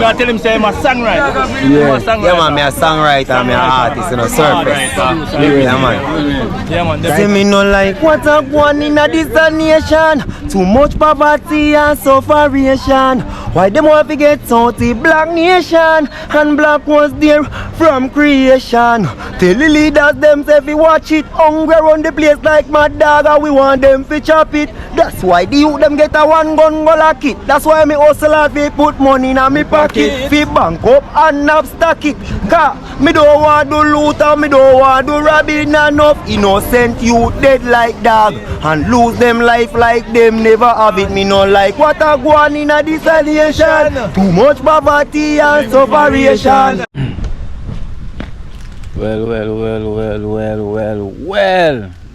I tell him say I'm a songwriter. Yeah, man, me a songwriter, I'm an artist, you know, surface. Yeah, man. Yeah, man. Say me no like what a one in a this nation. Too much poverty and sufferation. Why them want to get salty black nation? And black was there from creation. Tell the leaders them say we watch it. Hungry run the place like mad dog and we want them to chop it. That's why the youth them get a one gun go lock it. That's why me hustle and we put money in me pocket. Fi bank up and not stack it. Cause me don't want to loot and me don't want to rob it enough. Innocent youth dead like dog and lose them life like them never have it. Me no like what a go on in a this nation. Too much poverty and sufferation. Well.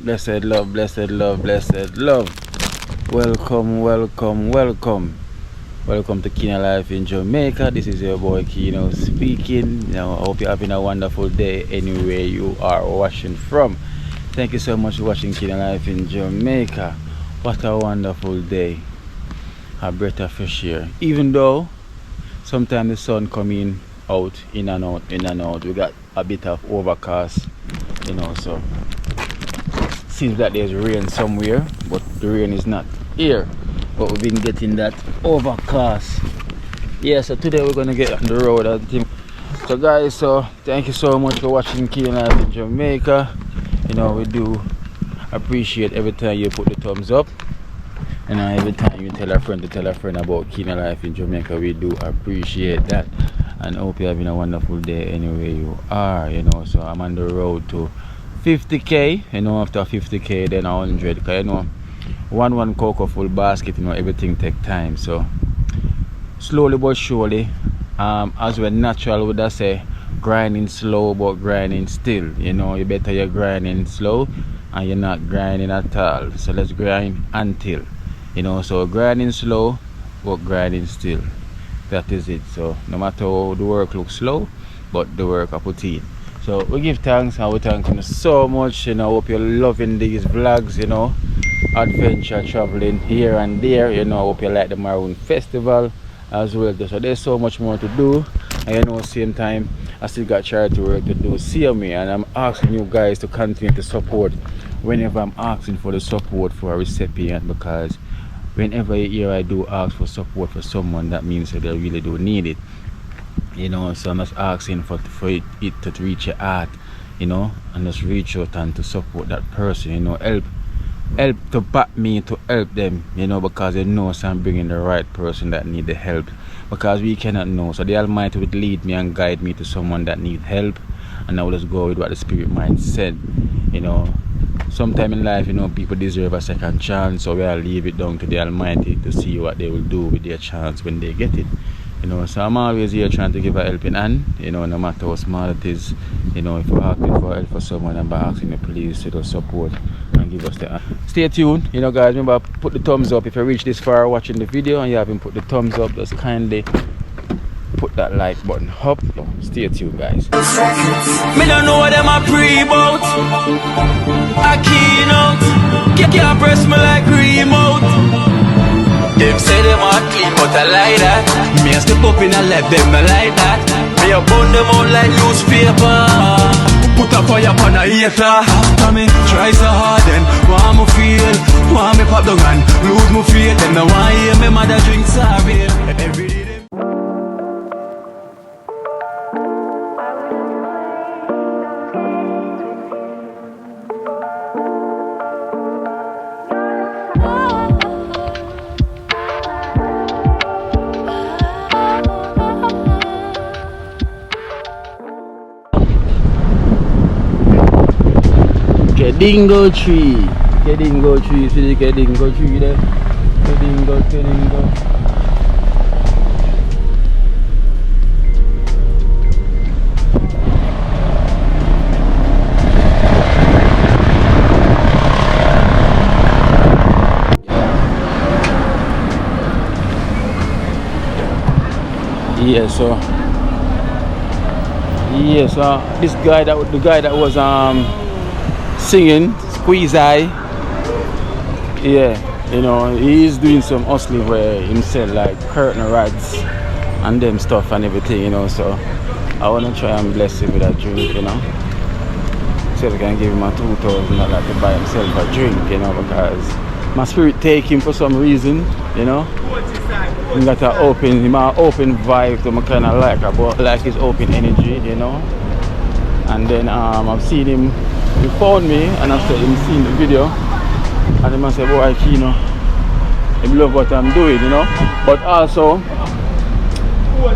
Blessed love, blessed love, blessed love. Welcome. Welcome to Kino Life in Jamaica. This is your boy Kino speaking. Now, I hope you're having a wonderful day anywhere you are watching from. Thank you so much for watching Kino Life in Jamaica. What a wonderful day. A breath of fresh air. Even though sometimes the sun coming out, in and out. We got a bit of overcast, so seems that there's rain somewhere, but the rain is not here. But we've been getting that overcast. Yeah, so today we're gonna get on the road, I think. So guys, so thank you so much for watching Kino Life in Jamaica. We do appreciate every time you put the thumbs up, and every time you tell a friend about Kino Life in Jamaica. We do appreciate that, and hope you're having a wonderful day anywhere you are. So I'm on the road to 50k. After 50k then 100, because one cocoa full basket, everything take time. So slowly but surely, as we're natural would I say, grinding slow but grinding still. You better you're grinding slow and you're not grinding at all. So let's grind until, so grinding slow but grinding still. That is it. So no matter how the work looks slow, but the work I put in. So we give thanks, and we thank you so much. Hope you're loving these vlogs, adventure traveling here and there. Hope you like the Maroon Festival as well. So there's so much more to do, and same time I still got charity work to do. See me, and I'm asking you guys to continue to support whenever I'm asking for the support for a recipient, because whenever you hear I do ask for support for someone, that means that they really do need it. So I'm just asking for it to reach your heart, and just reach out and to support that person, help to back me to help them, because so I'm bringing the right person that need the help, because we cannot know. So the Almighty would lead me and guide me to someone that need help, and I will just go with what the Spirit mind said. Sometime in life, people deserve a second chance, so we'll leave it down to the Almighty to see what they will do with their chance when they get it. So I'm always here trying to give a helping hand, no matter how small it is. If you're asking for help for someone, I'm asking you please to support and give us the hand. Stay tuned, guys. Remember, put the thumbs up. If you reach this far watching the video and you haven't put the thumbs up, just kindly put that like button up. Stay tuned, guys. Me don't know what them a pre-bout. I keynote. Can't press me like remote. Them say them are clean, but I like that. Me a step up in a left, them I like that. Me a burn them out like newspaper. Put a fire upon a hater. After me try so hard, then want me feel, want me pop down and lose me faith. Them no want hear me mother drink sorry. Every day. Dingo tree, see the dingo tree there. Dingo. So this guy that was singing, Squeeze Eye, he's doing some hustling where himself like curtain rods and them stuff and everything, you know. So I want to try and bless him with a drink, you know. So I can give him a $2,000 to buy himself a drink, you know, because my spirit take him for some reason, you know. He got an open vibe to me, kind of like his open energy, you know. And then I've seen him, he phoned me and after him seeing the video, and he must say, boy, you know, he love what I'm doing, you know. But also,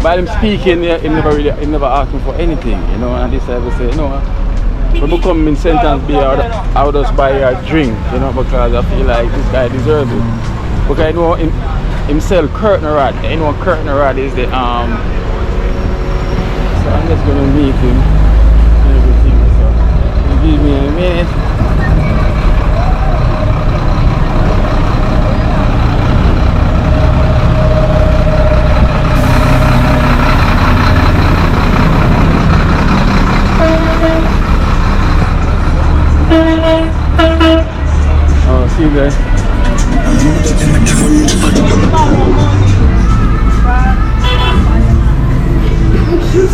by him speaking, he never asked me for anything, you know. And this I would say, no, when we come in sentence beer, I would just buy a drink, you know, because I feel like this guy deserves it. Because I know him sell curtain rod. You know curtain rod is the so I'm just gonna meet him and everything. So give me a minute. Oh, see you guys.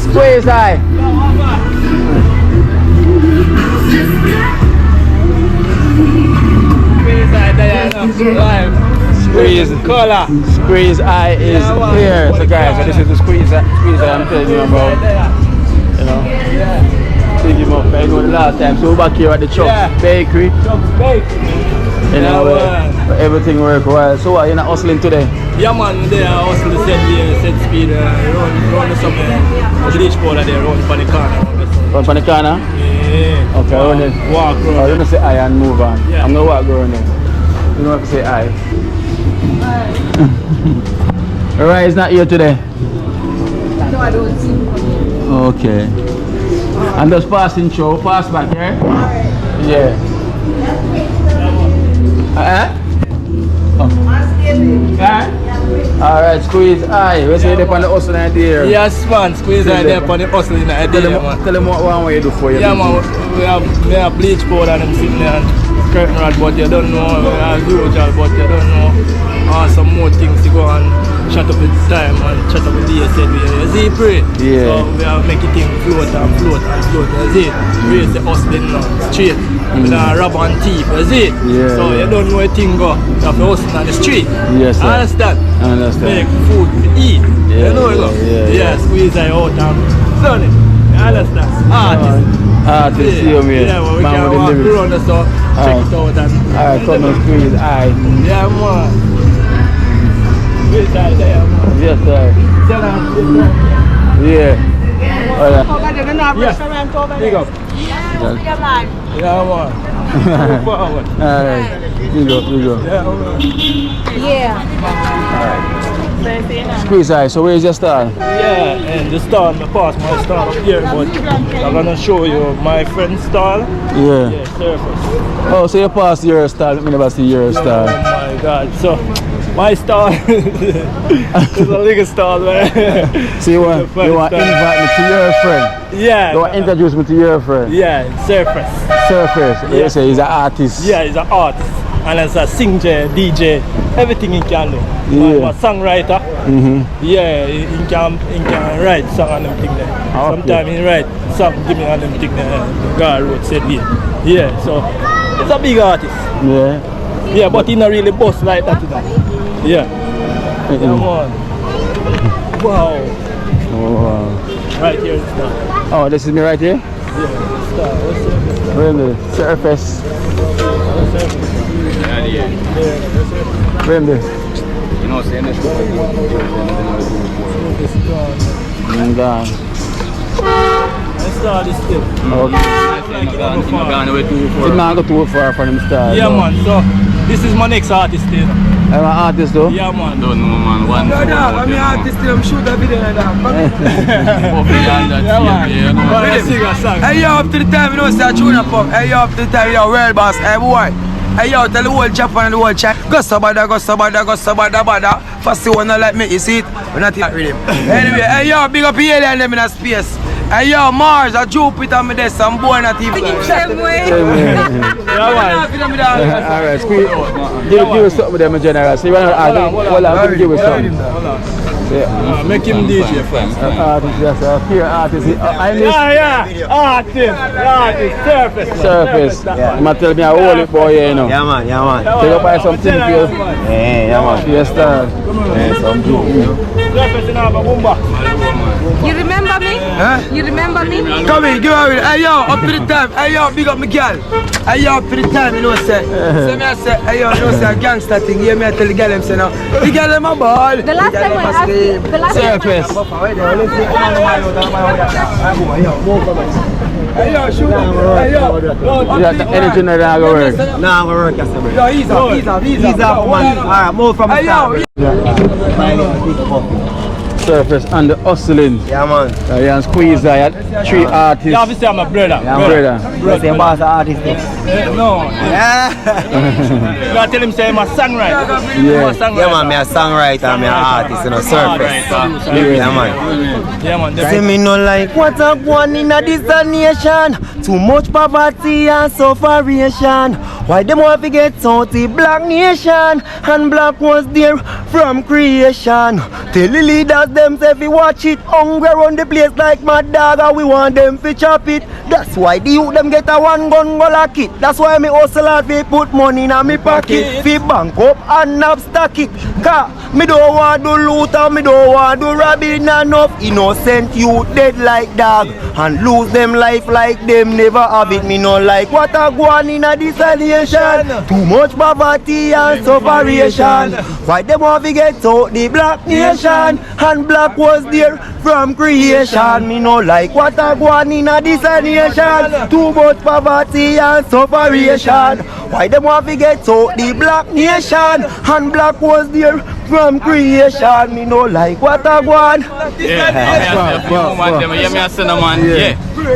Squeeze eye. Squeeze eye, Diana. Live. Squeeze color. Squeeze eye is here. So guys, so this is the squeeze eye I'm telling you about. You know. Pick him up. I know the last time. So we're back here at the Chuck's Bakery. Chuck's Bakery. You know, everything work well. So what, you're not hustling today? Yeah man, they are hustling set speed, run the summer, bleach powder there, run for the corner. Run for the corner? Yeah. Okay, run it. Walk around. Oh, you're gonna say I and move on. Yeah. I'm gonna walk around there. You don't have to say I. Alright, it's not here today? No, I don't see him. Okay. I'm just passing through, pass back here? Yeah. Alright, squeeze eye. We say they on the hustle idea. Yes man, squeeze eye there on the hustle in the idea man. Tell them what one way you do for you. Yeah man, we have bleach powder and them sitting there and curtain rod, but you don't know, we have usual, but you don't know some more things to go and shut up with time and shut up with the said we see pray. Yeah. So we have make it thing float and float and float, you see. Raise the hustling now, straight. With a rubber and teeth, you see. Yeah. So you don't know a thing go, you have to hustle on the street. Yes, sir. Understand? I understand. Make food to eat. Yeah, You know it go. yeah. Squeeze eye out and done it. You understand? Artist. Artist, see you man. Yeah, well, we Man can with the walk lyrics. around the store, check it out and Alright, come and squeeze eye. yeah man. Squeeze eye there man. Yes, sir. Tell them. Yeah. Alright. Yeah. Big up. Yeah man. Move forward. Alright. Big up. Yeah man. Yeah. Squeeze eye, so where's your stall? Yeah, and the stall, I passed my stall up here, but I'm gonna show you my friend's stall. Yeah. Yeah, surface. Oh, so you passed your stall, let me never see your stall. Oh my god, so my stall is a little stall, man. So you want to invite me to your friend? Yeah. You want to introduce me to your friend? Yeah, surface. Surface, Yeah. you say he's an artist. Yeah, he's an artist. And as a singer, DJ, everything he can do. Yeah. My songwriter. Yeah, he can write song and them thing there. Okay. Sometimes he write song, give me and them thing there. The guy wrote said here. Yeah, so he's a big artist. Yeah. Yeah, but he not really boss like that. Yeah. Yeah, man. Wow. Oh, wow. Right here is the Oh, this is me right here? yeah, star. What's the We're in the surface. We're in the You know, saying this. and I saw this thing. Okay. Did not go too far from him start. Yeah, man. So this is my next artist, you know. I'm an artist though. Yeah, man. Don't know, man. One. I'm an artist, I'm shoot a video like that. I sing a song. Hey yo, up to the time you know say tune up. Hey yo, up to the time yo, world boss. Hey boy. Hey yo, tell the whole Japan and the whole China. Go sabada. First the one not like me, you see it? We're not here with him. Anyway, hey yo, big up here and them in a space. Hey yo, Mars, a Jupiter, me there, some boy not even. Same way. Alright, squeeze. Give us something with them in general. So you want to argue? Well, I'm going to give us something. Make him DJ first. Artist, yes, pure artist. Yeah. Artist. Surface. Yeah. You might tell me a holy boy here, you know. Yeah, man. Take up by something for you. Yeah, man. Yes, sir. Yeah, something. You remember me? Huh? You remember me? Come in, give it. Hey yo, up to the time. Hey yo, big up my girl. Hey yo, up to the time, you know what I say. So me I say, hey yo, you know say a gangster thing. Yeah, me I tell the girl them say now. The girl them a ball. The last time I asked you, the last time Surface. Hey yo, shoot up. Hey yo. Anything that I go work. Nah, I'm gonna work, I said, bro. Yo, ease up, man. Alright, move from the Hey yo, Surface and the hustling. Yeah, man. You can squeeze that. 3 artists. Yeah, obviously I'm a brother. Brother. Say boss artist. No. Yeah. You gotta tell him say I'm a songwriter. Yeah. Yeah, man, me a songwriter, me a artist, you know, surface. Yeah, man. Yeah, man. Say me no like what a one in a this nation. Too much poverty and sufferation. Why them want to get out the black nation? And black was there from creation. Tell the leaders them say we watch it. Hungry run the place like mad dog and we want them to chop it. That's why the youth them get a one gun go lock it. That's why me hustle hard fi put money in a me pocket. Fi bank up and up stack it. Cause me don't want do loot and me don't want do robbing enough. Innocent youth dead like dog and lose them life like them never have it. Me no like what a go on in a this nation. Too much poverty and sufferation. Why them want to get out the black nation? And black was there from creation. Me no like what a go on in a this nation. Too much poverty and sufferation. Why them want to get out the black nation? And black was there from creation. Me no like what a go on. Yeah.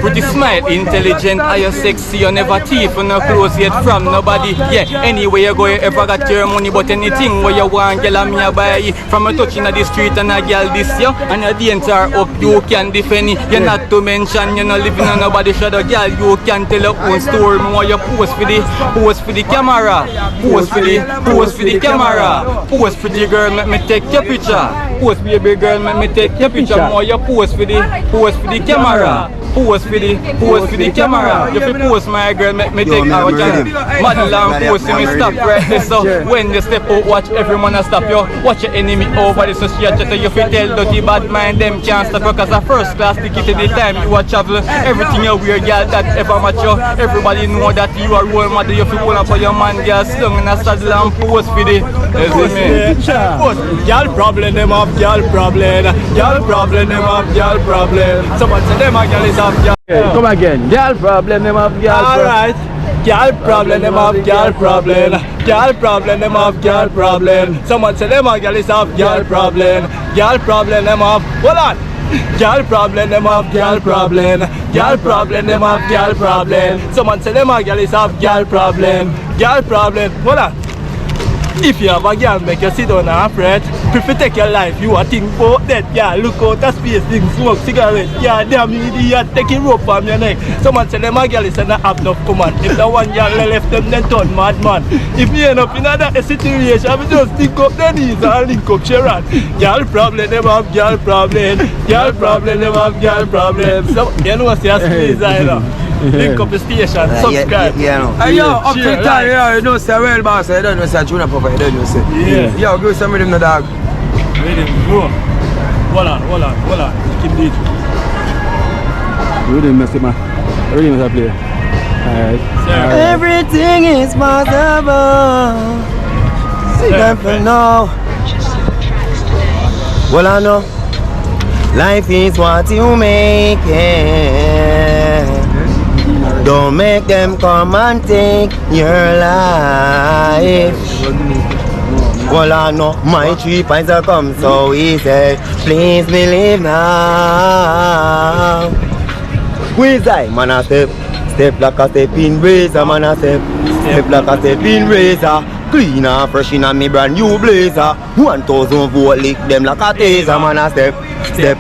Pretty smart, intelligent, are you sexy, you never thief, you no close yet from nobody. Yeah, anywhere you go, you ever got your money, but anything where you want, girl, me a buy you. From a touch in the street and a girl this year, and your dents are up, you can defend it. You're not to mention, you're not living on nobody's shadow, girl, you can tell your own story. Me want you post for the camera, post for the camera, post for the girl, make me take your picture. Post baby girl, make me take your picture. More you post for the camera. Post for the camera. If you post my girl, make me take our chance. Model and post me stop right there. So when you step out, watch every man a stop you. Watch your enemy over the society. You feel tell dirty bad mind them can't stop you. Cause a first class ticket to the time you are traveling. Everything you wear, girl, that ever match you. Everybody know that you are role model. You feel one for your man, girl, slung in a saddle and post for the. Girl problem, them have girl problem. Girl problem, them have girl problem. Someone say them a girl is have girl. Come again. Girl problem, them have girl problem. Alright. Girl problem, them have girl problem. Girl problem, them have girl problem. Someone say them a girl is have girl problem. Girl problem, them have. Hold on. Girl problem, them have girl problem. Girl problem, them have girl problem. Someone say them a girl is have girl problem. Girl problem. Hold on. If you have a girl, make you sit down and fret. Prefer take your life, you a think about that. Yeah, look out the space, thing, smoke cigarette. Yeah, damn idiot, take a rope from your neck. Someone say them a girl is not have enough command. If the one girl left them, then turn madman. If me end up in another situation, I just think up the knees and link up Sharon. Girl problem, them have girl problem. Girl problem, them have girl problem. So, you know what's your squeeze, I know. Link up the station, subscribe. Hey yo, up to the time, yo, you know say well boss, you don't know say Junior Papa, you don't know say. Yeah. Yo, give some of them the dog. Ready, go. Hold on. Keep it. Really messy man. Really messy player. Alright. Everything is possible. See them for now. Well, I know life is what you make it. Don't make them come and take your life. Well, I know my 3 points are come so easy. Please believe now. Squeeze I, man, I step like a step in razor, man, I step like a step in razor. Clean and fresh in a me brand new blazer. 1,000 volt lick them like a taser, man, I step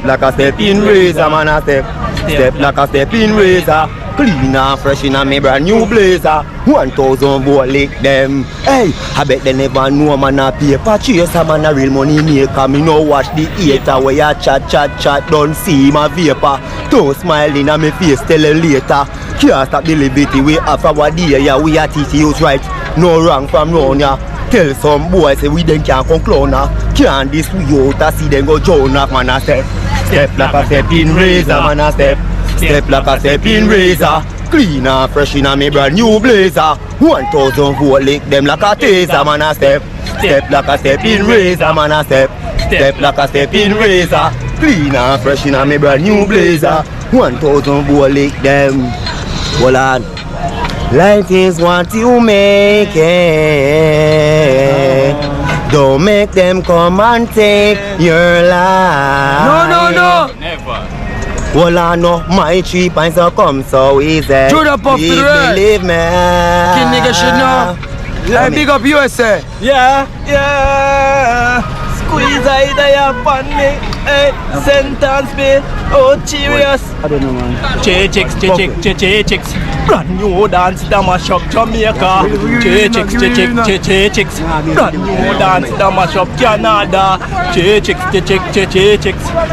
like a step in razor, man, I step Step like a step in razor. Clean and fresh in a me brand new blazer. 1,000 volt lick them. Hey, I bet they never know man a paper chaser, man a real money maker. Me no watch the hater where ya chat, don't see my vapor. Don't smile in a me face, tell you later. Can't stop the liberty we have our day, yeah, we are teach you right. No wrong from wrong, yeah. Tell some boys say we then can't come clown, can't this we out a see them go drown, man a step. Step like a step in razor, man a step. Step like a step in razor. Clean and fresh in a me brand new blazer. 1,000 volt lick them like a taser, man a step. Step like a step in razor, man a step. Step like a step in razor. Clean and fresh in a me brand new blazer. 1,000 volt lick them. Hold on. Life is what you make it. Don't make them come and take your life. No. Never. Well, I know my 3 pints will come so easy. Through the puff to the right. Believe me. Kid nigga should know. Like big up USA. Yeah. Squeeze idea upon me. Hey, sentence me. Oh, serious. I don't know, man. Chicks. Brand new dance, damn a shop Jamaica. Chicks. Brand new dance, damn a shop Canada. Chicks.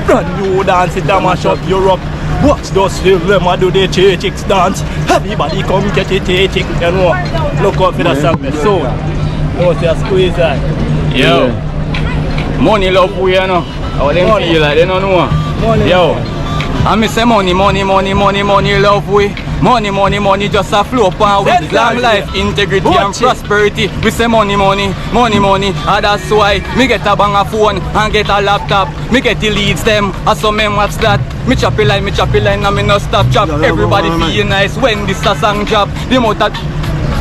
Brand new dance, damn a shop Europe. Watch those film, them a do the chicks dance. Everybody come get it, chicks. You know, look out for the song. So, you see a squeeze that. Yo. Money love we, you know. How them feel like they don't know. Yo. I me say money love we. Money just a flow upon with long life, integrity and prosperity. We say money. And that's why me get a bang a phone and get a laptop. Me get the leads them, and some men watch that. Me choppy line and me no stop chop. Everybody feel nice when this a song drop. The motor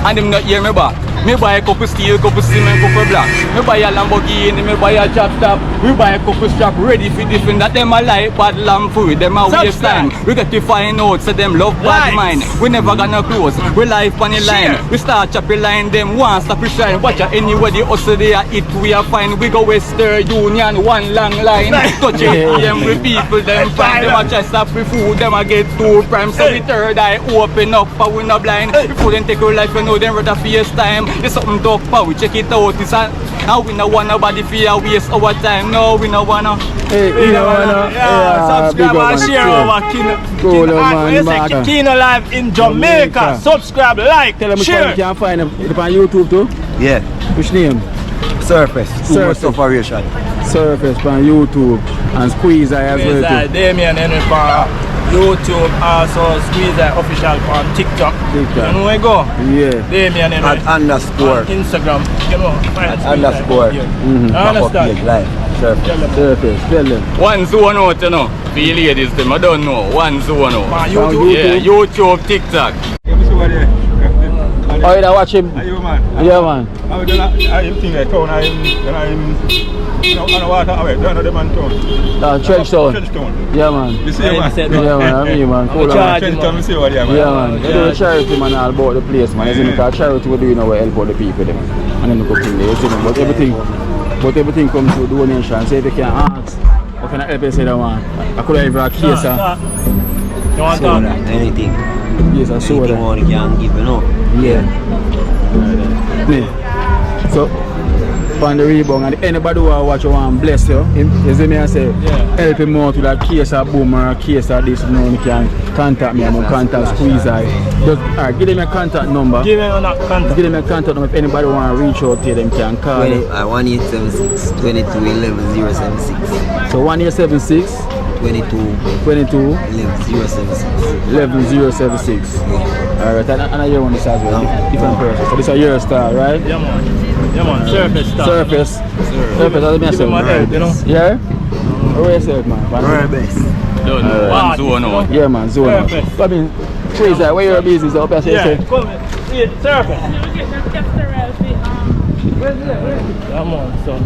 and them not hear me back. Me buy a couple steel, couple cement, couple black. Me buy a Lamborghini, me buy a chop top. We buy a couple strap ready for different. That them a like bad lamb food, them a waste time. We get to find out, say them love bad mind. We never gonna close, we life on the line. We start choppy line, them one stop we shine. Watch out anybody hustle they are it, we are fine. We go Western Union, one long line. Touch it, them with people, them find. Them a try stop with food, them a get 2 prime. So the third eye open up, but we not blind. Before them take our life, you know them rather face time. There's something talk about, we check it out. It's a, now we no want nobody fear waste our time. No, we no wanna. Hey, you know wanna. Subscribe and share our Kino Live in Jamaica. Subscribe, like, Tell them share. you can find them on YouTube too. Yeah. Which name? Surface. Too much operation. Surface on YouTube and Squeeze Eye as well too. Damien Henry for YouTube, also Squeeze Eye official on TikTok. And we go. Yeah. Damien Henry. At underscore. On Instagram. You know, At underscore. I understand. Live. Surface. Tell them. One zone out, you know. For you ladies, them, I don't know. One zone out. YouTube. Yeah, YouTube, TikTok. Oh, you watch him? You man? Yeah, man. I think I town, I water away, down the man town. Trench Town. Yeah, man. You see, man? Yeah, man. I mean, man. Cool, man. Trench Town, you see what there, man? Yeah, man. We do a charity, man, all about the place, man. You see, because charity we do, you know, we help out the people, them. And then we go from there, you see, man. But everything comes through donation. So if you can ask, what can I help you say that, man? I could have even a case, You want to talk? Anything. Yes, I saw Anything that. one can give, you know. Yeah. So, on the rebound, and anybody who watch you want bless you, you see me, I say, help him out with a case of boom or a case of this, you know, you can contact me, I'm going to contact Squeeze Eye. Just, alright, give them a contact number. Give me a contact. Give them a contact number. If anybody want to reach out to you, them can call you. 1876 22 11 076. So 1876 22 22 11 076. 11076. Alright, and I hear one this as well, different person. So this is a year star, right? Yeah, man. Surface stuff. Surface, that's the message. You know? Yeah? Where yourself, man? Very best. One zone out. Yeah, man, zone out. Surface. I mean, Squeeze Eye, where your business up here? Yeah, come here. Surface. Come on, son.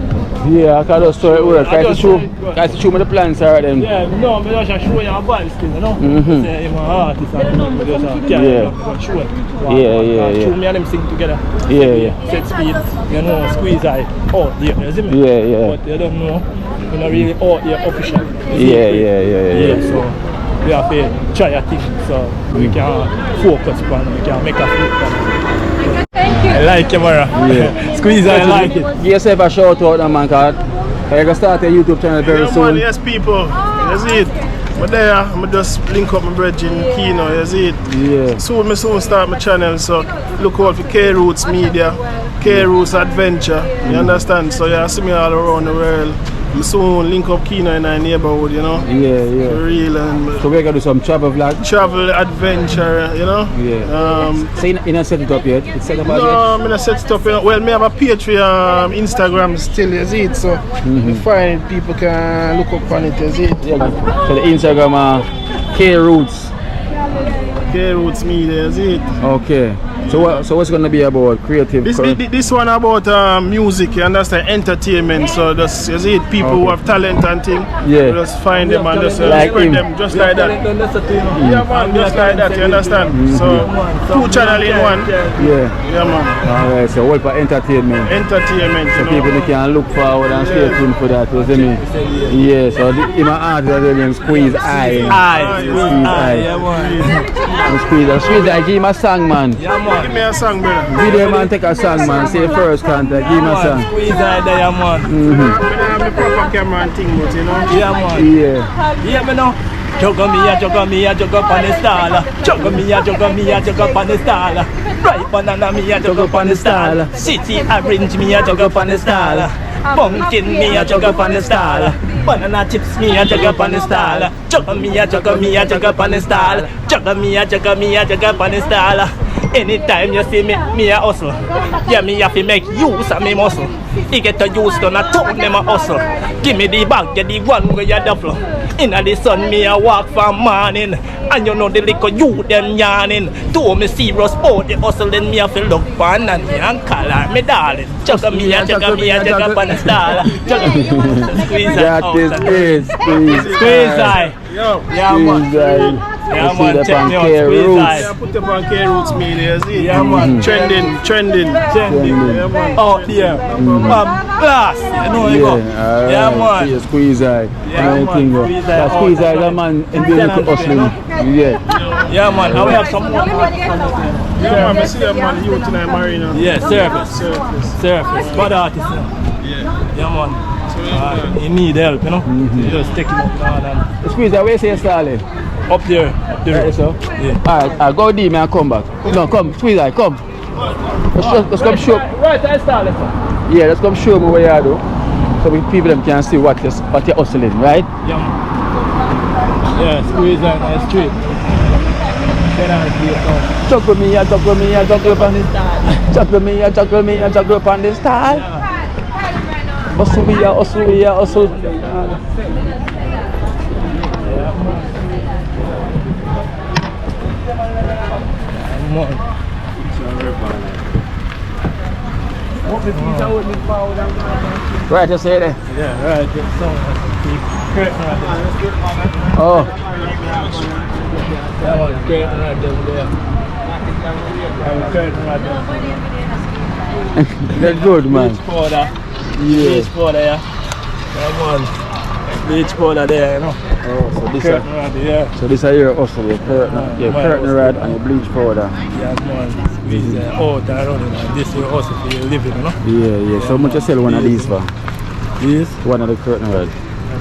Yeah, I can just show it work. Try to show me the plans already then. Yeah, no, I'm just show you a band still, you know? Say, I'm an artist and just show it. Yeah. Show me and them sing together. Yeah. Set speed, you know, Squeeze Eye. Oh, yeah, you see me? Yeah. But you don't know, you're not really out here official. Yeah. So, we have to try a thing so we can focus on we can make a focus. Thank you. I like you, Mara. Yeah. Squeeze, I like it. Give yourself a shout out, man, cause you're gonna start a YouTube channel very Yeah, soon. man, yes, people. You see it? But there, I'm just link up my brethren in Kino, you see it? Yeah. Soon start my channel, so look out for K-Roots Media, K-Roots Adventure, you understand? So you see me all around the world. I'm soon link up Kino in our neighborhood, you know? Yeah, yeah. For real and So we're gonna do some travel vlog. travel, adventure, you know? Yeah. So you not set it up yet? It's set up No, I'm gonna set it up. Well, me have a Patreon, Instagram still, you see it? So you find people can look up on it, you see it? Yeah. So the Instagram K-Roots. K-Roots Media, you see it? Okay. So what's gonna be about creative? This one about music, you understand, entertainment. So just you see it, people who have talent and thing. Yeah. You just find them and just Like spread him. them just like that. Yeah, man, just like that. You understand? So 2 channels in one. Yeah. Yeah, man. Alright, so all for entertainment. Entertainment. So You people know. can look forward and stay tuned for that, you see me? Yeah, so in my art the name Squeeze Eye. Squeeze Eye. Yeah, man. Squeeze Eye, give him a song, man. Yeah, man. Give me a song, brother. Video man, take a song, man. Say first contact, give him a song. Squeeze eye there, man. I have a proper camera and thing, but you know. Yeah, man. Yeah. Yeah, me know. Juggle me, jug up on the stall. Juggle me, jug up on the stall. Ripe banana me, jug up on the stall. City orange me, jug up on the stall. Pumpkin me, jug up on the stall. Banana chips me, jug up on the stall. Juggle me, jug up on the stall. Juggle me, jug up on the stall. Anytime you see me a hustle. Yeah, me have to make use of me muscle. You get to use to not turn them a hustle. Give me the bag, get the one where you duffle. In the sun, me a walk from morning. And you know the liquor you them yarning. To me serious about the hustle, then me have to look for and color me darling. Juggle me, jug up on the stall. Squeeze That out. is it. Squeeze eye. Yo. Yeah, man. Yeah, man, check me out, squeeze eye. Yeah, put them on K-Roots Media, you see? Yeah, man. Trending. Yeah, man. Out here. Blast. You know you go. Yeah, man. Squeeze Eye. Yeah, man. Squeeze eye. Squeeze Eye, that man in the hustling. Yeah. Yeah, man. And we have some more. Yeah, man, I see them man, youth in the marina. Yeah, surface. Bad artist. Yeah, man. You need help, you know? You just take him up now and Squeeze Eye, where you say Starley? up there. Right, so? Yeah. Alright, go deep and come back. No, come, Squeeze Eye, come. Let's come show. Right, I started. Yeah, let's come show me what you do. So people them can see what you're hustling, right? Yeah, man. Yeah, squeeze on the street. Chuckle me, chuckle up on this style. Chuckle up on this style. Hustle. Right, just say there. Yeah, right. Curtain right there. Oh. That one's curtain right there. Curtain right there. That's good, man. Beach powder. Yeah. Beach powder, yeah. Come on. Beach powder there, you know. Oh, so this Curtain right there. So this is your hustle, your curtain rod and your bleach powder. Yeah, man. This is out and running, and this is your hustle for your living, you know. Yeah. So much you sell one of these for? This? One of the curtain rod.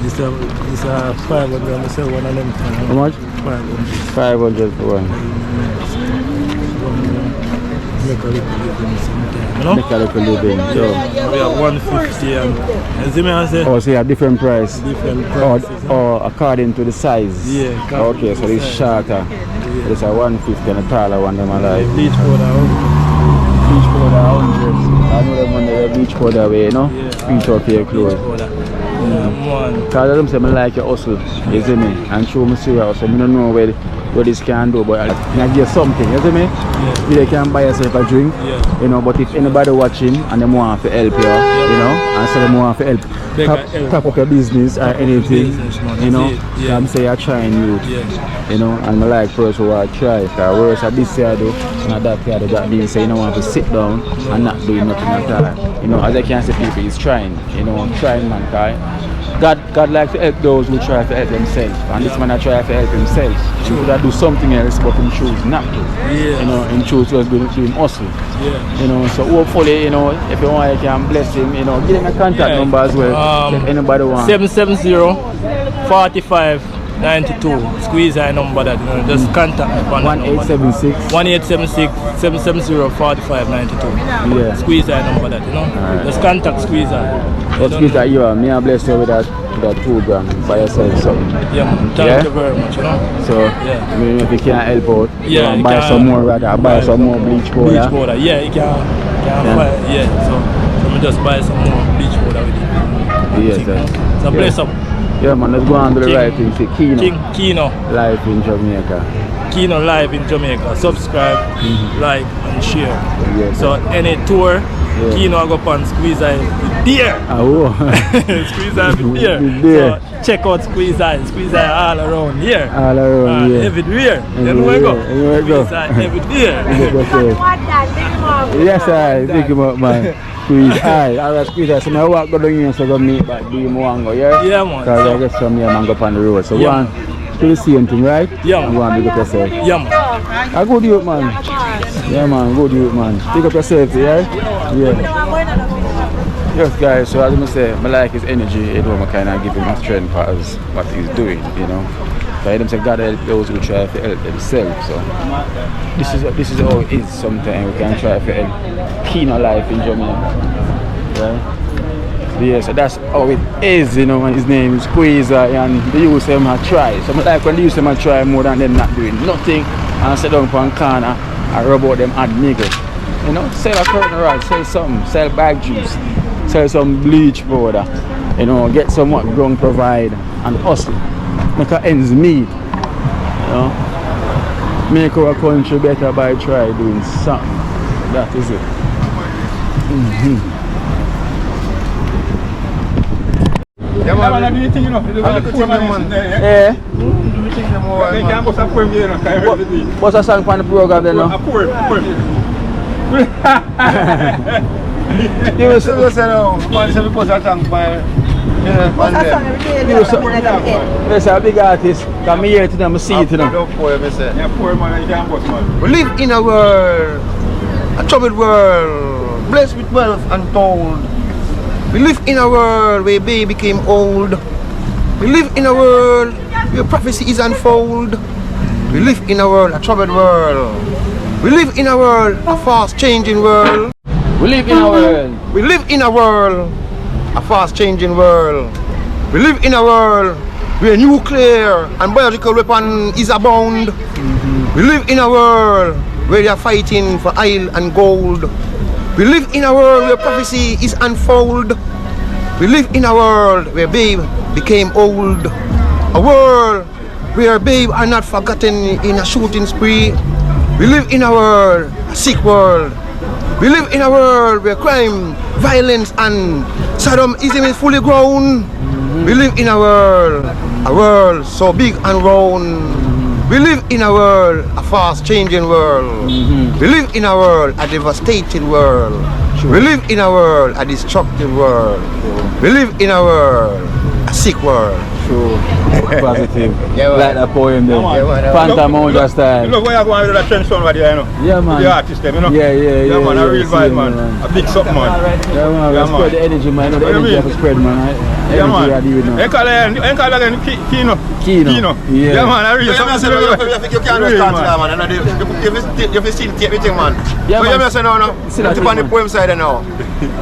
This is 500, I sell one of them. How much? 500. 500 for one. Make a little living sometime, you know. Make a little living. So. We have 150 and you see me I say? Oh, so you have different price? Different prices. Or according to the size? Yeah. Okay, so this shorter. This is a 150 and a taller one them alive. Bleach powder 100. Bleach powder 100. I know them on the bleach powder way, you know? Bleach out for your clothes. Yeah, man. Because them say I like your hustle, you see me? And show me see your hustle. I don't know where what this can do, but I give something, you see me? Yeah. You can buy yourself a drink, Yeah. you know, but if anybody watching and they want to help you, you know, and so they want to help, top up your business or anything, Business, man, you know, that's it, yeah. I'm saying you're trying youth, Yeah. you know, and I like person who are try, because worse at this year though, and that year that means say you don't want to sit down and not do nothing at all, you know, as I can say people is trying, you know, trying mankind. God likes to help those who try to help themselves, and this man I try to help himself. He could have do something else, but he choose not to. Yeah. You know, he choose to doing hustle. Yeah. You know, so hopefully, you know, if you want, you can bless him. You know, give him a contact number as well. If anybody wants. 770-45-92. Squeeze our number that, you know, just contact me on 1876 1876-770-4592. Yeah. Squeeze our number that, you know. Alright. Just contact Squeeze our. But Squeeze that you are, me I bless you with that 2 grand by yourself. So Yeah, man. Thank you very much, you know. So Yeah. I mean, if you can't help out, you Yeah, can you buy can some more rather, buy some more bleach powder. Bleach powder, yeah, you can buy, yeah. So we just buy some more bleach powder with it. Yes, sir. So bless up. Yeah man, let's go on to the right thing. See Kino life in Jamaica. Kino live in Jamaica. Subscribe, like and share. Yes, So any tour, Kino go up and Squeeze Eye there. Oh. Squeeze Eye there. There. So check out Squeeze Eye all around here. All around here. Everywhere. You know where I go? Everywhere go. Squeeze Eye everywhere. Yes, I pick him up, man. Squeeze Eye. Alright, Squeeze Eye. So now I walk go down here so go meet back do more and go, yeah? Yeah, man. Because I get some here man go up on the road. So Yeah, one to the same thing, right? Yeah, man. Go and pick up yourself. Yeah, man. A good youth, man. Yeah, man. Good youth, man. Pick up yourself, yeah? Yeah. Yes, guys. So as I say, I like his energy. It will kind of give him a strength for what he's doing, you know. So I say God help those who try to help themselves. So this is how it is. Sometimes we can try to help Kino life in Jamaica. Right? Yeah, so that's how it is, you know. And his name is Squeeze, and the youth them have try. So I like when the youth them have try more than them not doing nothing and sit down on corner and rub out them and niggas. You know, sell a curtain rod, sell something, sell bag juice, sell some bleach powder, you know, get some what ground provide and hustle. Make our ends meet. You know. Make our country better by try doing something. That is it. Yeah, man, I do you think, you know? Yeah. They can't bust a poem here, you know, can't really do it. What's a song from the program then? A poem. You will say, yes, a big artist. Come here to them, see it to them. Yeah, poem, man, you can't bust, man. We live in a world, a troubled world, blessed with wealth untold. We live in a world where baby became old. We live in a world where prophecy is unfold. We live in a world, a troubled world. We live in a world, a fast changing world. We live in a world. We live in a world, a fast changing world. We live in a world where nuclear and biological weapon is abound. We live in a world where they are fighting for oil and gold. We live in a world where prophecy is unfold. We live in a world where babe became old. A world where babe are not forgotten in a shooting spree. We live in a world, a sick world. We live in a world where crime, violence and Saddamism is fully grown. We live in a world so big and round. We live in a world, a fast changing world. We live in a world, a devastated world. We live in a world, a destructive world. We live in a world, a sick world. True. Positive. Yeah, like that poem there. Yeah, Phantom Moja style. Look where you're going with that trench sound right there, you know? Yeah, man. The artist, them, you know? Yeah, man, a real vibe, man. A big something, man. Yeah, man. Yeah, Spread the energy, man. The energy have to spread, man. Yeah, man. Energy now. Ain't call again Kino. Kino. Yeah, man, I real something. You can't just start that, man. You have seen everything, man. Yeah, but man. you say no, no. I'm on the poem side now.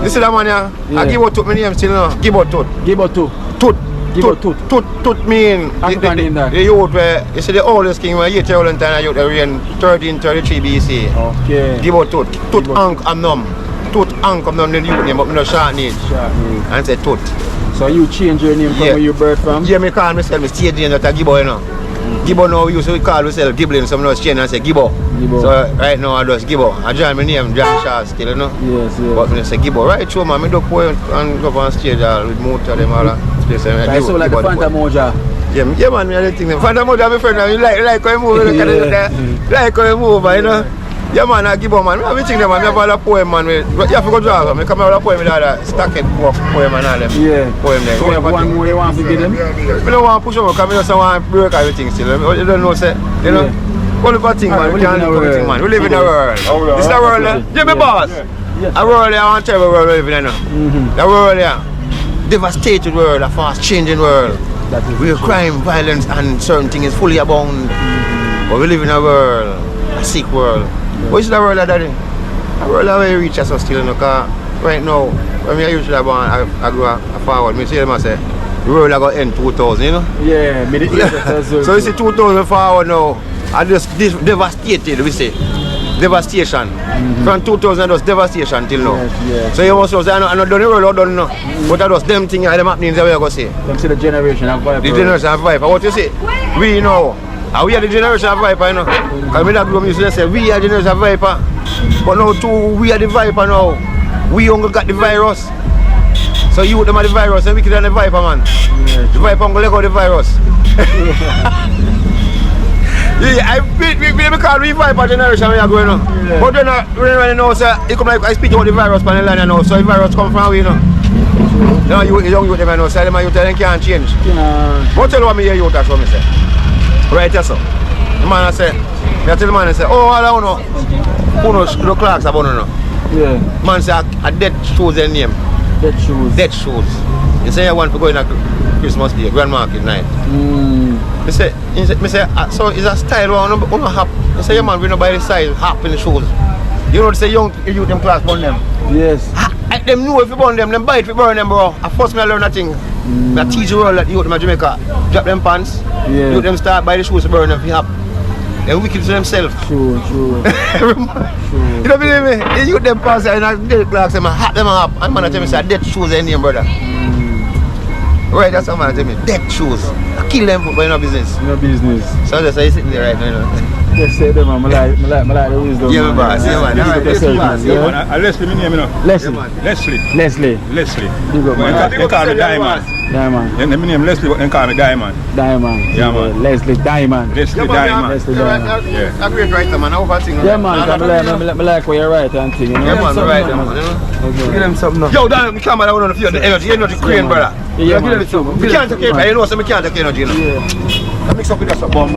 You see that man, yeah? I give out to my name still, no? Give out to. Give out to. Tut. Give out to. Tut mean the youth where you see the oldest king where 8 years old and youth reign 1333 BC. Okay. Give out tut. Tut ank am num. Tut ank am num the youth name but no short name. And say tut. So you change your name from where you birth from? Yeah, me call myself, me stage name that I give out, you know. Gibbo now we used to call ourselves Giblin, some of change and say Gibbo. So right now I just Gibbo. I join my name John Shaw still, you know. Yes, yes. But when I say Gibbo, right through man, I do poem and go on stage with motor them all that. Right, so like the Fanta Moja. Yeah, man, I think Fanta Moja my friend, you like how you move, like how you move, you know. Yeah man, I give up man. I think them man, I have a poem man. You have to go draw them. I come out with a poem with all that stacked poem and all them. Yeah. Poem there. So you have one more you want to give them? I don't want to push over because I just want to break everything still. You don't know, say, you know. All of a thing man, we can't do everything man. We live in a world. This is the world, yeah, my boss. A world I want to tell you world we live in now. The world yeah. Devastated world, a fast changing world. Where crime, violence and certain things is fully abound. But we live in a world, a sick world. What is the world of that? The world of where we reach us still, you know, because right now, when I usually I go forward, I say the world is going to end 2000, you know? Yeah, so you see 2000 forward now, I just devastated, we say. Devastation. From 2000 was devastation till now. Yes. So you must say, I'm not done the world, I don't know. But that was them things, them happenings that we are going to say. Them see the generation of vibe. The generation of vibe. What you say? We know. And we are the generation of Viper, you know. Because we that group used to say, we are the generation of Viper. But now too, we are the Viper now. We only got the virus. So you them are the virus and we can the Viper, man. Yes. The Viper only let go the virus. Yeah, we call we Viper generation when you are going on. Yeah. But then when you know, sir, you come like I speak about the virus on the line now. So the virus come from we, you know. Now you young youth them know, so them youth them can't change. But tell what me hear youth that's what me say. Right, yes, sir. The man say, I tell the man, I say, oh, all I know, who knows the clocks about no? Yeah. Man say, a dead shoes their name. Dead shoes. Dead shoes. You say, I want to go in a Christmas day, Grand Market night. Me say, so it's a style one no hap. You say, yeah, man, we don't buy the size, hap in the shoes. You know, say, young youth them class burn them. Yes. I them know if you burn them buy it if you burn them, bro. At first, I learn nothing. I teach the world that youth in Jamaica drop them pants. Yeah. You them start buy the shoes to burn them if you have. They're wicked to themselves. True. You don't believe me? They use them pants and dead clocks them and hat them up. And man tell me say dead shoes in name, brother. Right, that's what man tell me. Dead shoes. I kill them but in no business. No business. So that's why you sitting there right now, you know. Just say them, I like the wisdom. Yeah, man. Boss. Yeah, man. Alright, Leslie, my name, you know. Leslie. Leslie. They call me Diamond. Diamond. Yeah, my name Leslie, but they call me Diamond. Diamond. Yeah, man. Leslie Diamond. Leslie Diamond. Leslie Diamond. Yeah. A great writer, man. How thing? Yeah, man. I like what you write and thing, you know. Yeah, man. Right, man. Give them something now. Yo, Diamond, we can't man. I want to feel the energy crane, brother. Yeah, man. We can't take it. You know, so we can't take energy, you know. Yeah. I mix up with that bomb.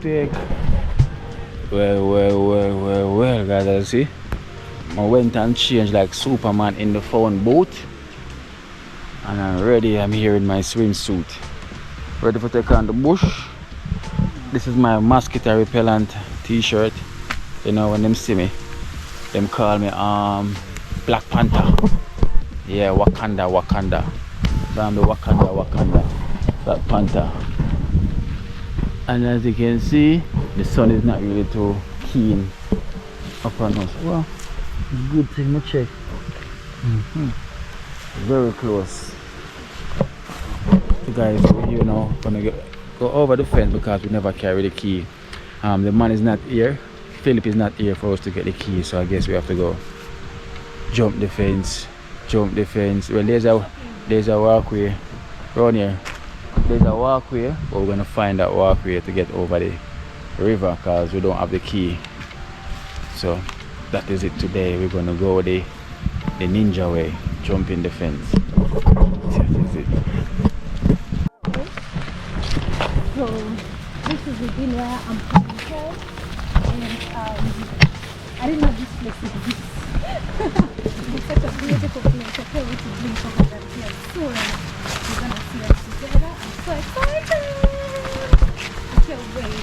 Take. Well, guys, I see. I went and changed like Superman in the phone boat. And I'm ready. I'm here in my swimsuit. Ready for take on the bush. This is my mosquito repellent t-shirt. You know, when them see me, them call me Black Panther. Yeah, Wakanda. So I'm the Wakanda. Black Panther. And as you can see, the sun is not really too keen upon us. Well, good thing to check. Very close. The guys over here now gonna go over the fence because we never carry the key. The man is not here. Philip is not here for us to get the key, so I guess we have to go jump the fence. Well, there's a walkway around here. There's a walkway, but we're gonna find that walkway to get over the river because we don't have the key. So that is it today. We're gonna go the ninja way, jump in the fence. That is it. So this is within where I'm coming from, and I didn't know this place is this. It's such a beautiful place. I can't wait to drink over there here soon. We're gonna see us together. I'm so excited. I can't wait.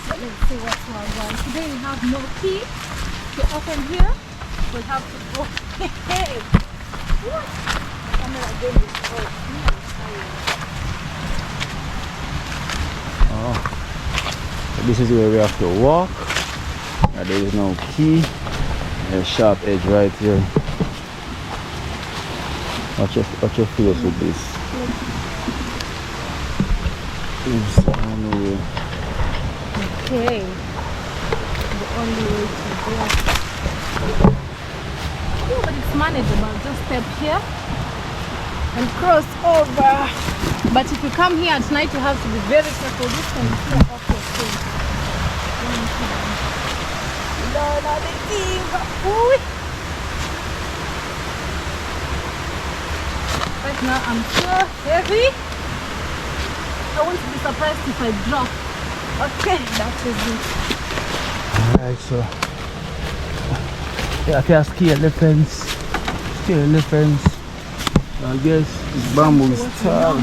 So let's see what's going on. Today we have no key to open here. We'll have to go. Hey! What? The camera again is off. Oh, so this is where we have to walk. There is no key. There's a sharp edge right here. Watch your face with this. It's the only way. Okay. The only way to go. Oh, but it's manageable. Just step here and cross over. But if you come here at night, you have to be very careful. This one is so off your face. Right now I'm so heavy. I won't be surprised if I drop. Okay, that is it. Alright, so yeah, I can scale the fence. Scale the fence. I guess it's bamboo is tall.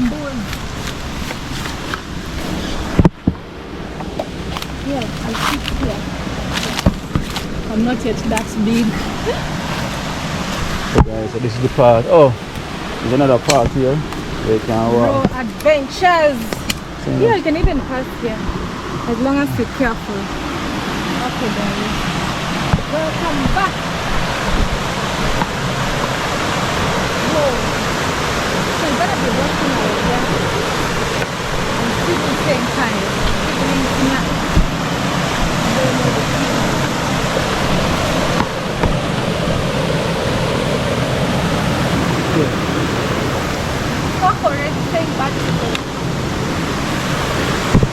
Yeah, I'll sit here. I'm not yet that big. So guys, so this is the part. Oh, there's another part here where you can walk. Bro, adventures! So, Yeah, you can even pass here. As long as you're careful. Okay, darling. Welcome back. Whoa. So you better be walking like that. And still at the same time. Evening snack.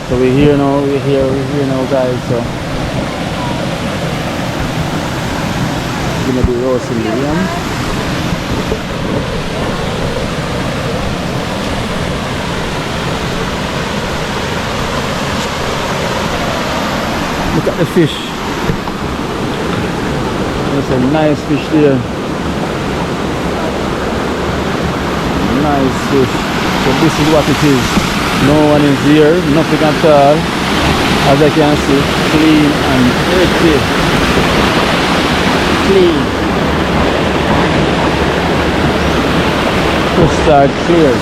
So we're here now, guys. So we're gonna be roasting the yam. Look at the fish. There's a nice fish there. Nice fish. So this is what it is. No one is here, nothing at all. As I can see, clean and pretty. Clean. Crystal clear.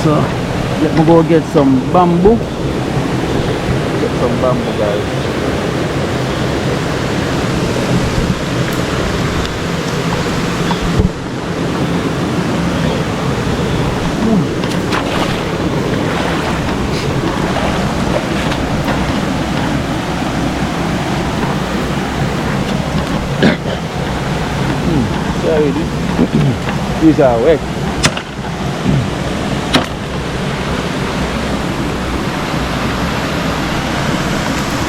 So let me go get some bamboo. Get some bamboo, guys. Sorry, these are wet.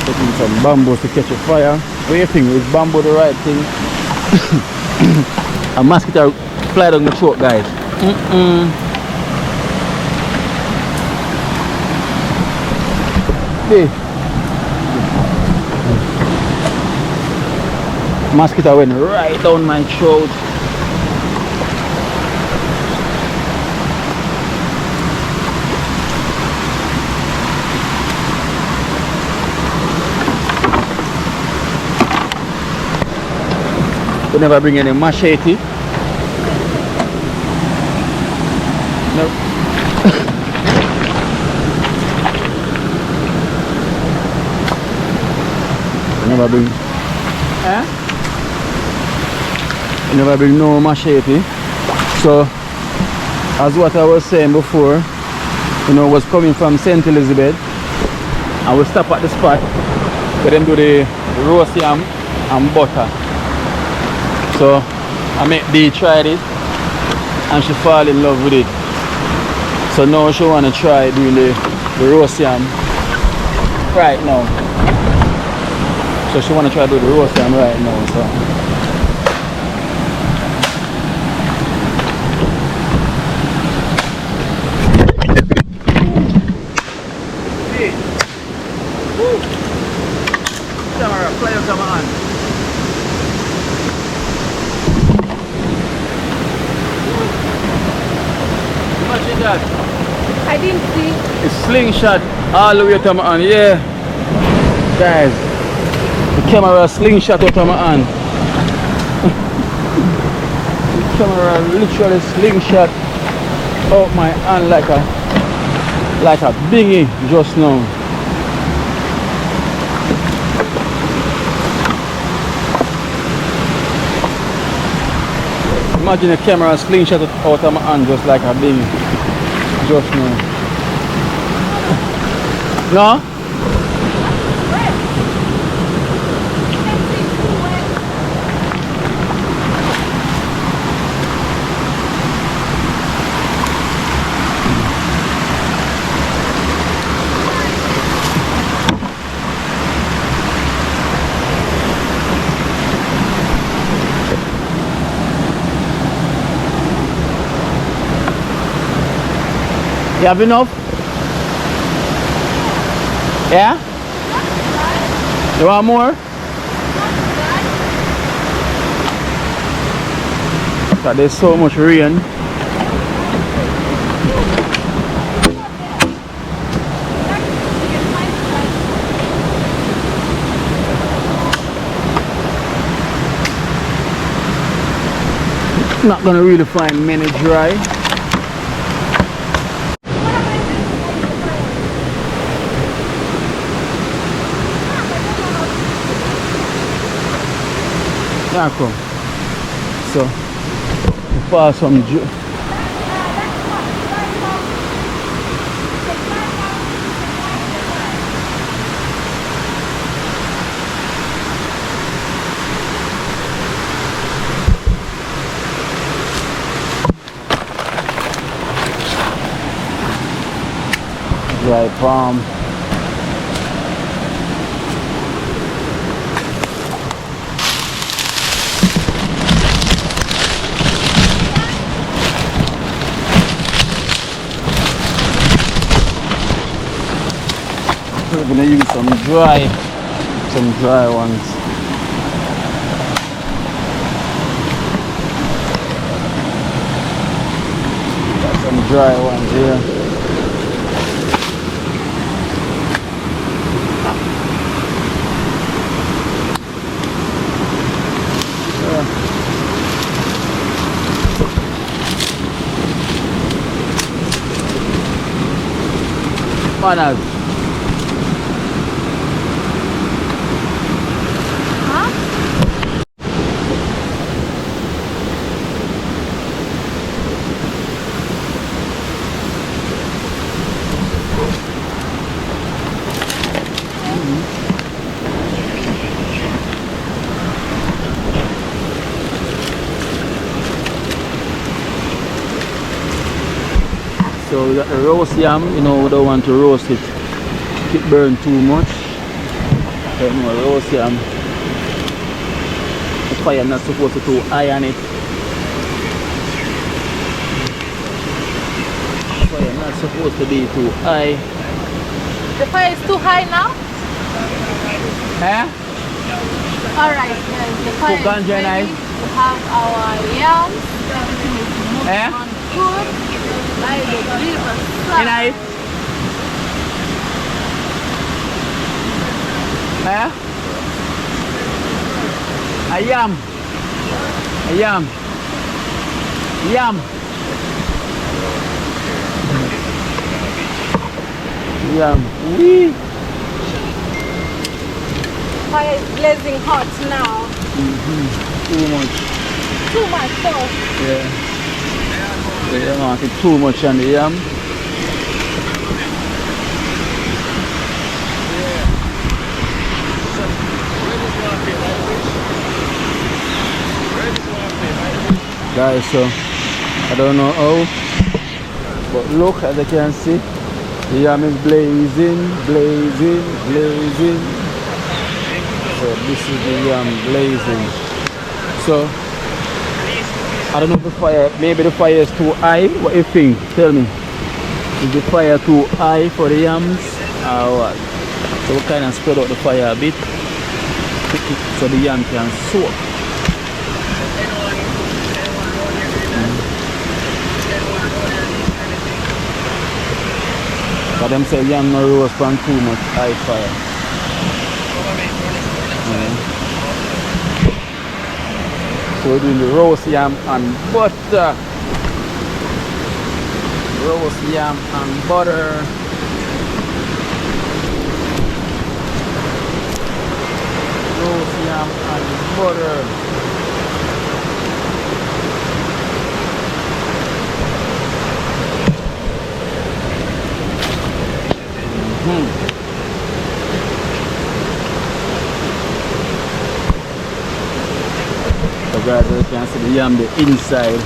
Taking some bamboo to catch a fire. What do you think? Is bamboo the right thing? A mosquito fly down the throat, guys. Hey. Mosquito went right down my throat. We never bring any machete. No. We never bring. We never bring no machete. So, as what I was saying before, you know, was coming from St. Elizabeth, and we stop at the spot where them do the roast yam and butter. So I make Dee try it and she fall in love with it. So now she wanna try doing the roast yam right now. So she wanna try do the roast yam right now. So I didn't see. it's slingshot all the way to my hand, yeah. Guys, the camera slingshot out of my hand. The camera literally slingshot out my hand like a bingy just now. Imagine a camera slingshot out of my hand just like a bingy. Just now. No? You have enough? Yeah? You want more? But there's so much rain. Not gonna really find many dry. Yeah, come. So, for some dry palm. We're gonna use some dry ones. Got some dry ones here. Manners. So we got the roast yam, you know, we don't want to roast it if it burn too much. So, you know, roast yam, the fire not supposed to be too high on it. The fire not supposed to be too high. The fire is too high now? Eh? Alright, the fire is ganja ready. nice. We have our yams. Everything is moving Eh? on good. By the river Nice. Eh? A yam. Yam. Yam. Yam. Wee. Fire is blazing hot now. Too much. Too much though. Yeah. They don't want it too much on the yam. Guys, so I don't know how, but look, as you can see, the yam is blazing, blazing, blazing. So this is the yam blazing. So I don't know if the fire, maybe the fire is too high. What do you think? Tell me. Is the fire too high for the yams or what? So we kind of spread out the fire a bit so the yam can soak. But them say yam no roast from too much high fire. So we're doing the roast yam and butter. Roast yam and butter. Roast yam and butter. So guys, you can see the yam the inside.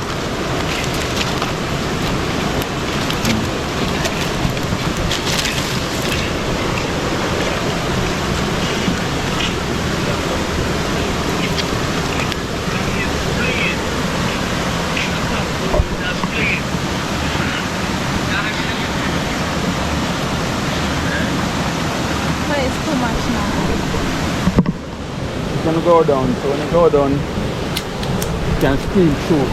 Fire is too much now. It's gonna go down, so when you go down, you can steam through.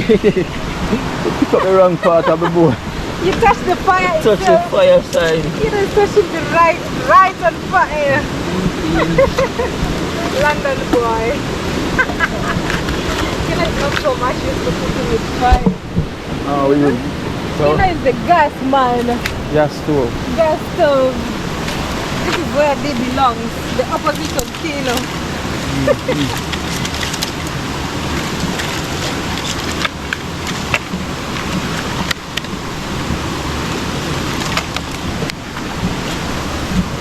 You pick up the wrong part of the board. You touch the fire Touch the itself. fire side. You know, touching the right on fire. London boy. You know, it's not so much used to cooking with fire. Oh, we will. You So, know, it's the gas man. gas stove. Gas stove. This is where they belong. The opposite of Kilo.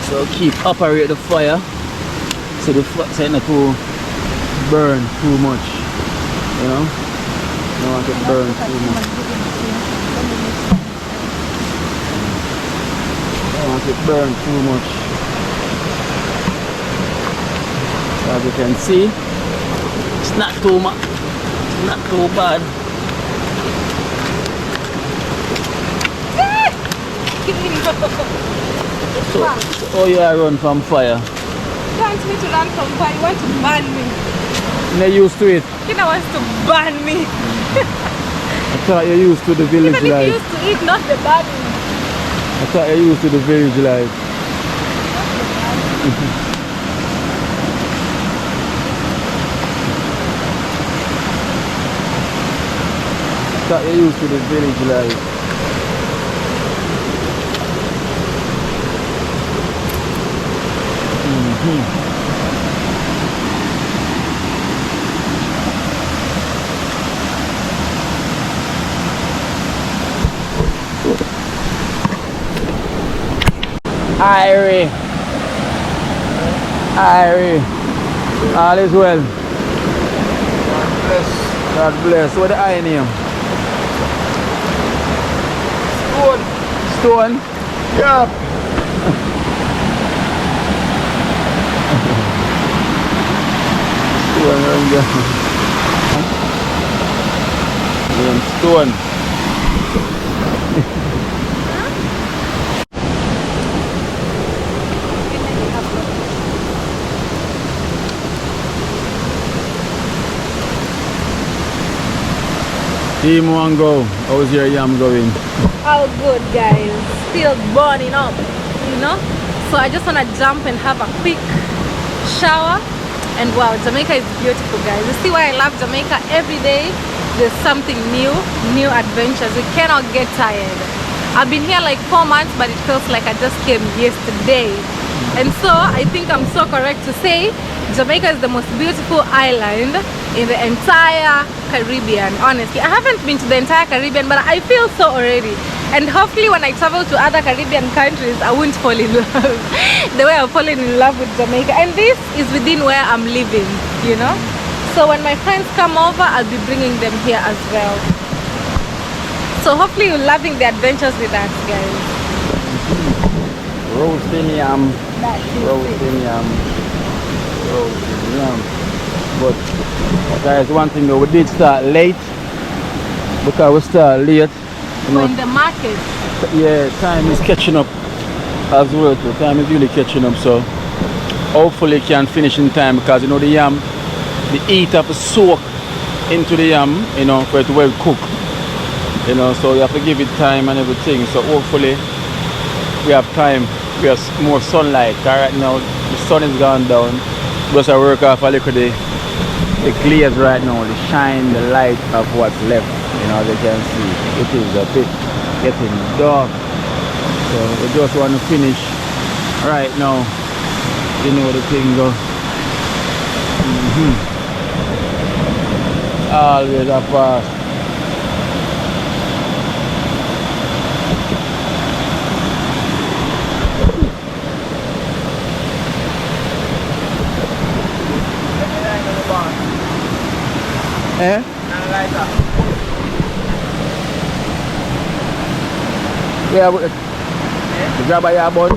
So keep operate the fire so the fire not to burn too much, you know. Don't want it burn too much. Don't want it burn too much. As you can see, it's not too much, it's not too bad. So oh you are run from fire. He wants me to run from fire. He wants to burn me. You're used to it. He wants to burn me. I thought you're used to the village Even if life. he used to eat, not the burning. I thought you're used to the village life. I thought you're used to the village life. Irie. Irie. All is well. God bless. God bless. What the I name? Stone. Stone? Yeah. Stone. name Stone. Team one go. How's your yam going? All good, guys. Still burning up, you know? So I just want to jump and have a quick shower. And wow, Jamaica is beautiful, guys. You see why I love Jamaica? Every day there's something new adventures. We cannot get tired. I've been here like 4 months, but it feels like I just came yesterday. And so I think I'm so correct to say Jamaica is the most beautiful island in the entire Caribbean. Honestly, I haven't been to the entire Caribbean, but I feel so already. And hopefully when I travel to other Caribbean countries, I won't fall in love the way I've fallen in love with Jamaica. And this is within where I'm living, you know. So when my friends come over, I'll be bringing them here as well. So hopefully you're loving the adventures with us, guys. Roasting yam. Roasting yam. But guys, one thing though, we did start late because we start late. You know, in the market. Yeah, time is catching up as well. So time is really catching up. So hopefully can finish in time because you know the yam, the heat have to soak into the yam, you know, for it to well cook. You know, so you have to give it time and everything. So hopefully we have time. We have more sunlight. Right now the sun is gone down. Just I work off a little the glaze right now, the shine, the light of what's left. You know, as you can see, it is a bit getting dark. So we just want to finish right now. You know the thing go. Always a pass. Eh? Yeah, the grab your bun.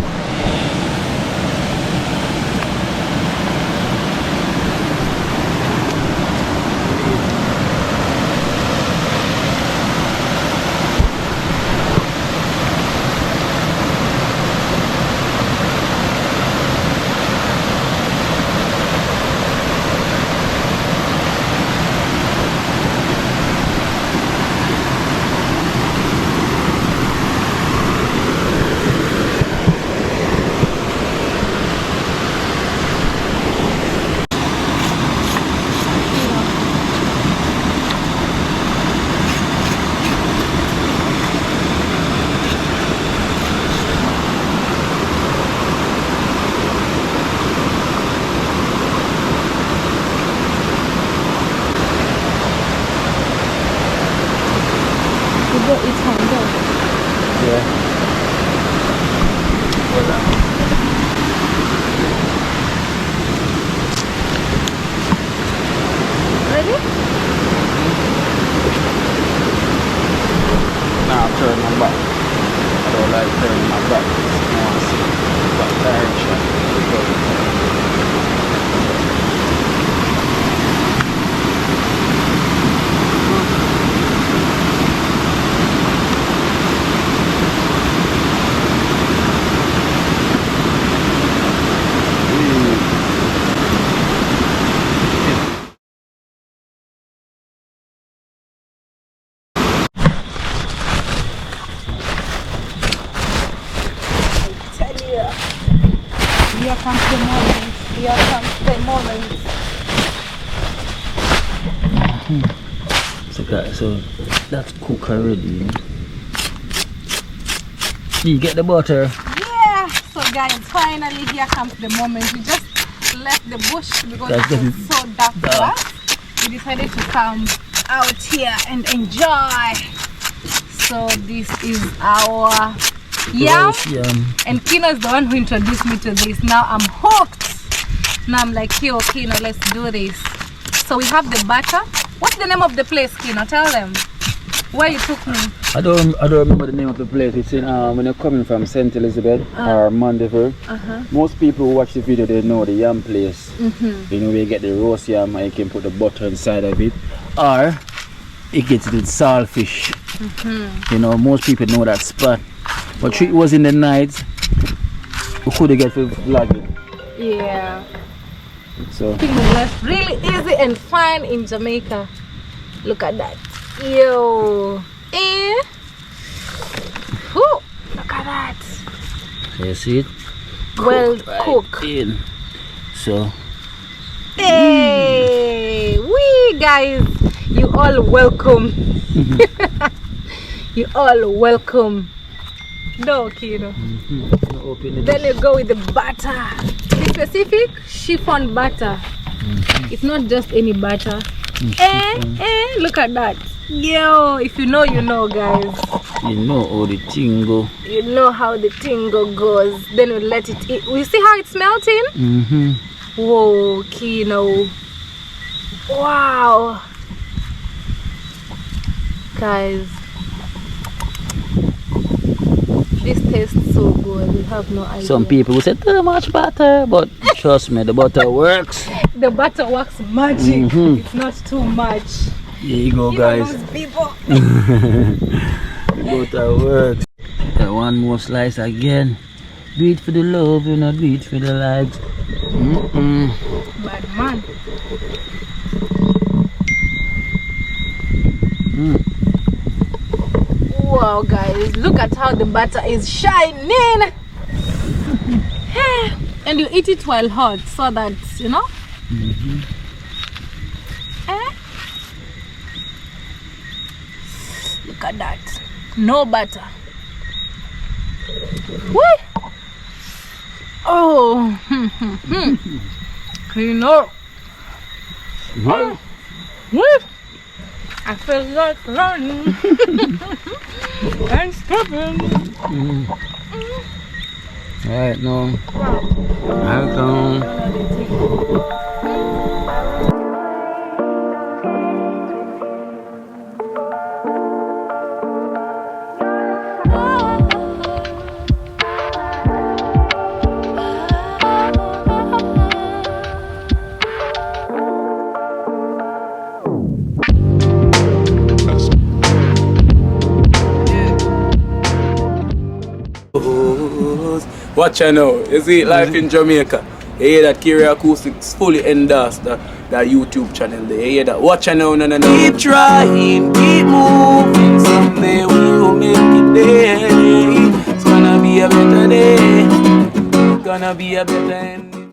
Here comes the moment. Here comes the moment. So that's cooked already. You get the butter. Yeah. So guys, finally here comes the moment. We just left the bush because it was so dark for us. We decided to come out here and enjoy. So this is our yam. And Kino is the one who introduced me to this. Now I'm hooked. Now I'm like, yo, Kino, let's do this. So we have the butter. What's the name of the place, Kino? Tell them where you took me. I don't remember the name of the place. It's in when you're coming from St. Elizabeth or Mandeville. Most people who watch the video, they know the yam place. You know where you get the roast yam and you can put the butter inside of it. Or it gets with saltfish. You know, most people know that spot. But it was in the night. We could get for vlogging. Yeah. So That's really easy and fun in Jamaica. Look at that. Yo. Whew, look at that. you see it? Well cooked. Right in. So Hey, we guys, you all welcome. You all welcome. No, Kino. Then you go with the butter. Be specific, chiffon butter. It's not just any butter. Look at that. Yo, if you know, you know, guys. you know how the thing go. You know how the tingle goes. Then we let it eat. We see how it's melting? Whoa, Kino. Wow. Guys, this tastes so good. You have no idea. Some people will say too much butter, but trust me, the butter works. The butter works magic. It's not too much. Here you go, You know guys. those people. Butter works. One more slice again. Do it for the love, you know, do it for the likes. Bad man. Wow, guys, look at how the butter is shining. And you eat it while hot so that, you know. Look at that. No butter. Whee! Oh, clean up. I feel like running and stopping. Alright, no. I come. Watch out now. You see life in Jamaica. You hear that Kiri Acoustics fully endorsed that YouTube channel there. You hear that? Watch out now, no. Keep trying, keep moving. Someday we will make it there. It's gonna be a better day. It's gonna be a better end.